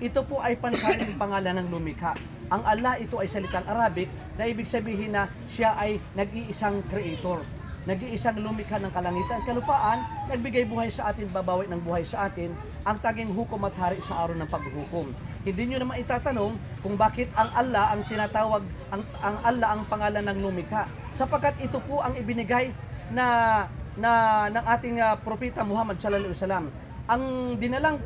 ito po ay pansariling pangalan ng lumikha. Ang Allah, ito ay salitang Arabic na ibig sabihin na siya ay nag-iisang creator. Nag-iisang lumikha ng kalangitan at kalupaan, nagbigay buhay sa atin, babawi ng buhay sa atin, ang taging hukom at hari sa araw ng paghuhukom. Hindi nyo naman itatanong kung bakit ang Allah ang tinatawag, ang Allah ang pangalan ng lumikha. Sapagkat ito po ang ibinigay ng ating propeta Muhammad sallallahu alaihi wasallam. Ang dinalang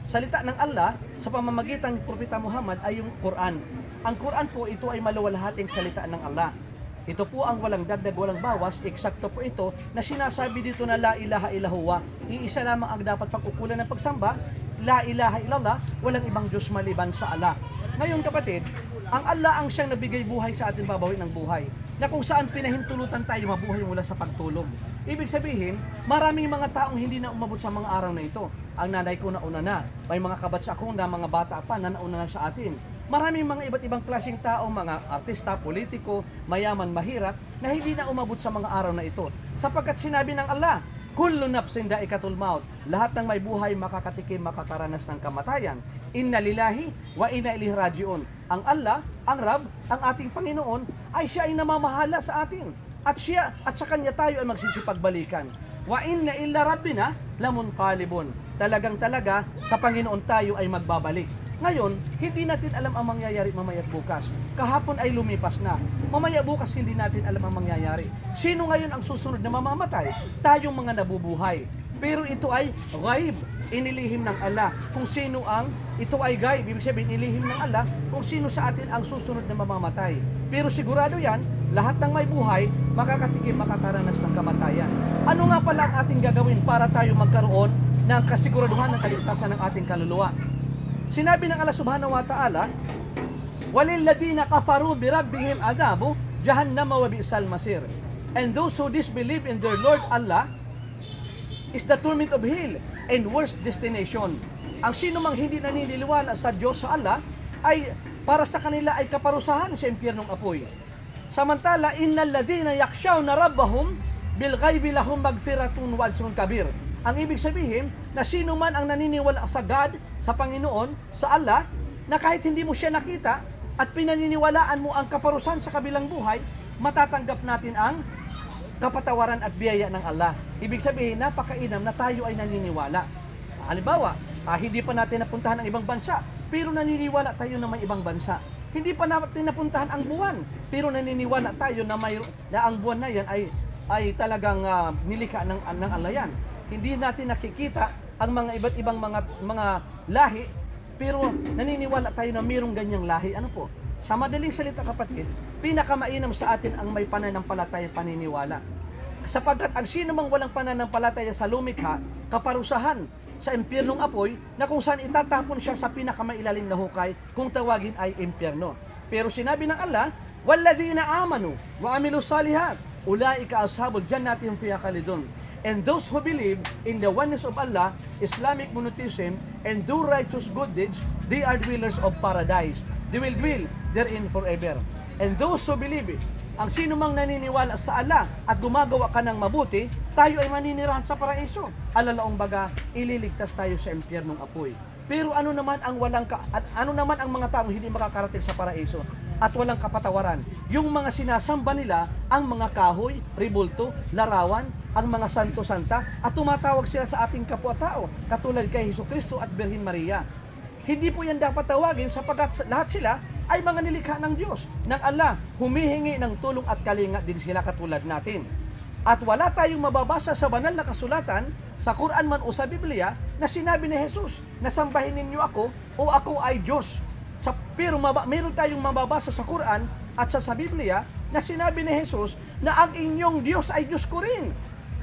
salita ng Allah sa pamamagitan ng propeta Muhammad ay yung Quran. Ang Quran po, ito ay maluwalhating salita ng Allah. Ito po ang walang dagdag, walang bawas, eksakto po ito na sinasabi dito na la ilaha illallah. Iisa lamang ang dapat pagkukulan ng pagsamba, la ilaha illallah, walang ibang Diyos maliban sa Allah. Ngayon kapatid, ang Allah ang siyang nabigay buhay sa atin, babawi ng buhay, na kung saan pinahintulutan tayo mabuhay mula sa pagtulog. Ibig sabihin, maraming mga taong hindi na umabot sa mga araw na ito. Ang nanay ko nauna na, may mga kabatch ako na mga bata pa na nauna na sa atin. Maraming mga iba't ibang klaseng tao, mga artista, politiko, mayaman, mahirap, na hindi na umabot sa mga araw na ito. Sapagkat sinabi ng Allah, kullu nafsin da'ikatul maut. Lahat ng may buhay makakatikim, makakaranas ng kamatayan. Inna lillahi wa inna ilaihi raji'un. Ang Allah, ang Rab, ang ating Panginoon, ay siya ay namamahala sa atin. At sa kanya tayo ay magsisipagbalikan. Wa inna illa rabbina lamunqalibun. Talaga sa Panginoon tayo ay magbabalik. Ngayon, hindi natin alam ang mangyayari mamaya bukas. Kahapon ay lumipas na. Mamaya bukas hindi natin alam ang mangyayari. Sino ngayon ang susunod na mamamatay? Tayong mga nabubuhay. Pero ito ay ghaib, inilihim ng Allah. Kung sino ito ay ghaib, ibig sabihin inilihim ng Allah kung sino sa atin ang susunod na mamamatay. Pero sigurado yan, lahat ng may buhay, makakatikim, makakaranas ng kamatayan. Ano nga pala ang ating gagawin para tayo magkaroon ng kasiguraduhan ng kaligtasan ng ating kaluluwa? Sinabi ng Allah subhanahu wa ta'ala, وَلِلَّذِينَ كَفَرُوا بِرَبِّهِمْ عَذَابُ جَهَنَّمَ وَبِئْسَ الْمَصِيرُ. And those who disbelieve in their Lord Allah is the torment of hell and worst destination. Ang sino mang hindi naniniwala sa Diyos, sa Allah, ay para sa kanila ay kaparusahan sa impyernong apoy. Samantala, innal ladhina yakshawna rabbahum bil ghaibi lahum magfiratun wa ajrun kabir. Ang ibig sabihin na sino man ang naniniwala sa God, sa Panginoon, sa Allah, na kahit hindi mo siya nakita at pinaniniwalaan mo ang kaparusahan sa kabilang buhay, matatanggap natin ang kapatawaran at biyaya ng Allah. Ibig sabihin, napakainam na tayo ay naniniwala. Halimbawa, hindi pa natin napuntahan ang ibang bansa, pero naniniwala tayo na may ibang bansa. Hindi pa natin napuntahan ang buwan, pero naniniwala tayo na ang buwan na yan ay talagang nilikha ng Allah yan. Hindi natin nakikita ang mga iba't ibang mga lahi, pero naniniwala tayo na mayroong ganyang lahi. Ano po? Sa madaling salita kapatid, pinakamainam sa atin ang may pananampalataya paniniwala. Sapagkat ang sino mang walang pananampalataya sa lumikha, kaparusahan sa impyernong apoy na kung saan itatapon siya sa pinakamailalim na hukay kung tawagin ay impyerno. Pero sinabi ng Allah, وَالَّذِينَ آمَنُوا وَعَمِلُوا الصَّالِحَاتِ أُولَٰئِكَ أَصْحَابُ الْجَنَّةِ هُمْ فِيهَا خَالِدُونَ. And those who believe in the oneness of Allah, Islamic monotheism, and do righteous good deeds, they are dwellers of paradise. They will dwell therein forever. And those who believe, ang sino mang naniniwala sa Allah at gumagawa ka ng mabuti, tayo ay maninirahan sa paraiso. Alalaong baga, ililigtas tayo sa impyernong apoy. Pero ano naman ang mga taong hindi makakarating sa paraiso at walang kapatawaran? Yung mga sinasamba nila, ang mga kahoy, ribulto, larawan, ang mga santo-santa, at tumatawag sila sa ating kapwa-tao, katulad kay Jesucristo at Birhen Maria. Hindi po yan dapat tawagin sapagkat lahat sila ay mga nilikha ng Diyos, ng Allah. Humihingi ng tulong at kalinga din sila katulad natin. At wala tayong mababasa sa banal na kasulatan, sa Quran man o sa Biblia, na sinabi ni Jesus na sambahin ninyo ako o ako ay Diyos. Pero meron tayong mababasa sa Quran at sa Biblia na sinabi ni Jesus na ang inyong Diyos ay Diyos ko rin.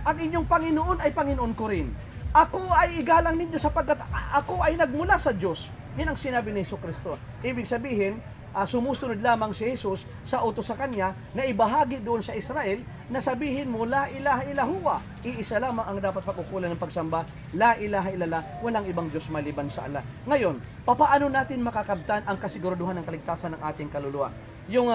Ang inyong Panginoon ay Panginoon ko rin. Ako ay igalang ninyo sapagkat ako ay nagmula sa Diyos. Yan ang sinabi ni Jesucristo. Ibig sabihin, sumusunod lamang si Jesus sa utos sa kanya na ibahagi doon sa Israel na sabihin mo, la ilaha illallah, iisa lamang ang dapat pagkukulan ng pagsamba, la ilaha illallah, walang ibang Diyos maliban sa Allah. Ngayon, papaano natin makakamtan ang kasiguraduhan ng kaligtasan ng ating kaluluwa? Yung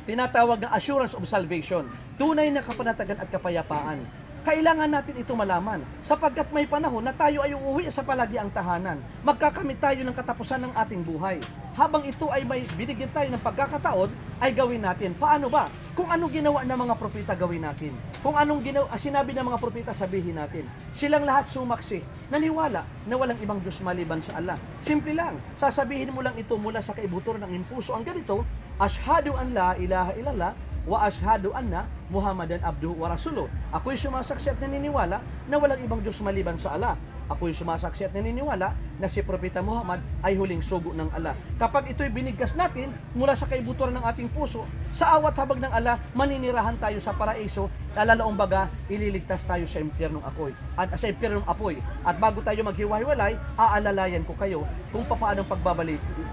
tinatawag na assurance of salvation, tunay na kapanatagan at kapayapaan. Kailangan natin ito malaman sapagkat may panahon na tayo ay uuwi sa palagiang tahanan. Magkakamit tayo ng katapusan ng ating buhay. Habang ito ay may binigyan tayo ng pagkakataon, ay gawin natin. Paano ba? Kung anong ginawa ng mga propeta, gawin natin. Kung anong sinabi ng mga propeta, sabihin natin. Silang lahat sumaksi, naniwala na walang ibang Diyos maliban sa Allah. Simple lang, sasabihin mo lang ito mula sa kaibuturan ng impuso. Ang ganito, Ashhadu an la ilaha illallah wa ashhadu anna Muhammadan abduhu wa rasuluh. Ako'y sumasaksi at naniniwala na walang ibang Diyos maliban sa Allah. Ako'y sumasaksi at naniniwala na si Propeta Muhammad ay huling sugo ng Allah. Kapag ito'y binigkas natin mula sa kaibuturan ng ating puso, sa awat habag ng Allah, maninirahan tayo sa paraiso, lalalaong baga, ililigtas tayo sa impyernong apoy. At sa impyernong apoy. At bago tayo maghiwa-hiwalay, aalalayan ko kayo kung paano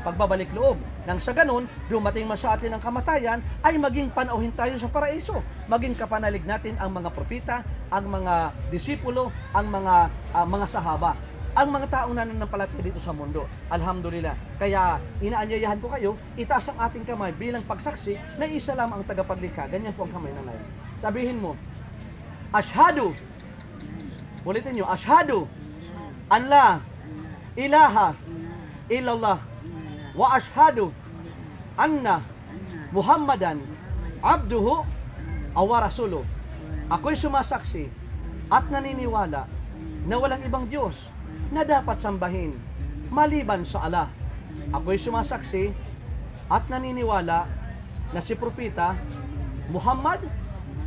pagbabalik loob. Nang sa ganun, dumating man sa atin ang kamatayan, ay maging panauhin tayo sa paraiso. Maging kapanalig natin ang mga propeta, ang mga disipulo, ang mga sahaba, ang mga taong nananampalataya dito sa mundo. Alhamdulillah. Kaya inaanyayahan ko kayo, itaas ang ating kamay bilang pagsaksi na isa lamang ang tagapaglikha. Ganyan po ang kamay ng lahat. Sabihin mo, Ashhadu. Ulitin nyo, Ashhadu an la ilaha illallah wa ashhadu anna Muhammadan abduhu wa rasuluh. Ako'y sumasaksi at naniniwala na walang ibang Diyos na dapat sambahin maliban sa Allah. Ako'y sumasaksi at naniniwala na si Propeta Muhammad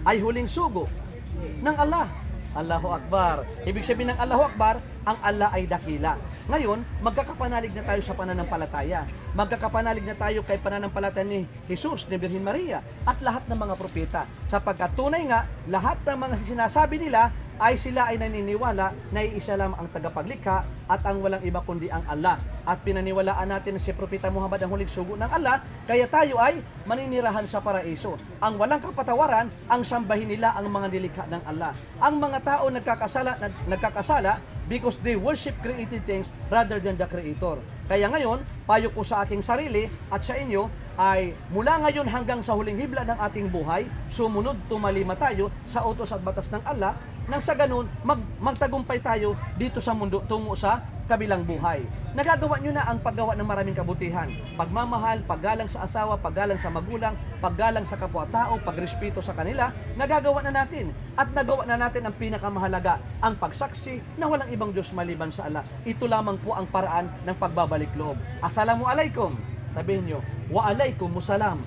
ay huling sugo ng Allah. Allahu Akbar. Ibig sabihin ng Allahu Akbar, ang Allah ay dakila. Ngayon, magkakapanalig na tayo sa pananampalataya. Magkakapanalig na tayo kay pananampalataya ni Jesus, ni Birhen Maria, at lahat ng mga propeta. Sapagkat tunay nga, lahat ng mga sinasabi nila ay sila ay naniniwala na iisa lang ang tagapaglikha at ang walang iba kundi ang Allah. At pinaniwalaan natin na si Propeta Muhammad ang huling sugo ng Allah, kaya tayo ay maninirahan sa paraiso. Ang walang kapatawaran, ang sambahin nila ang mga nilikha ng Allah. Ang mga tao nagkakasala because they worship created things rather than the Creator. Kaya ngayon, payo ko sa aking sarili at sa inyo ay mula ngayon hanggang sa huling hibla ng ating buhay, sumunod, tumalima tayo sa utos at batas ng Allah, nang sa ganun, magtagumpay tayo dito sa mundo tungo sa kabilang buhay. Nagagawa nyo na ang paggawa ng maraming kabutihan. Pagmamahal, paggalang sa asawa, paggalang sa magulang, paggalang sa kapwa-tao, pagrespeto sa kanila, nagagawa na natin. At nagawa na natin ang pinakamahalaga, ang pagsaksi na walang ibang Diyos maliban sa Allah. Ito lamang po ang paraan ng pagbabalik loob. Assalamualaikum. Sabihin nyo, wa alaikumussalam.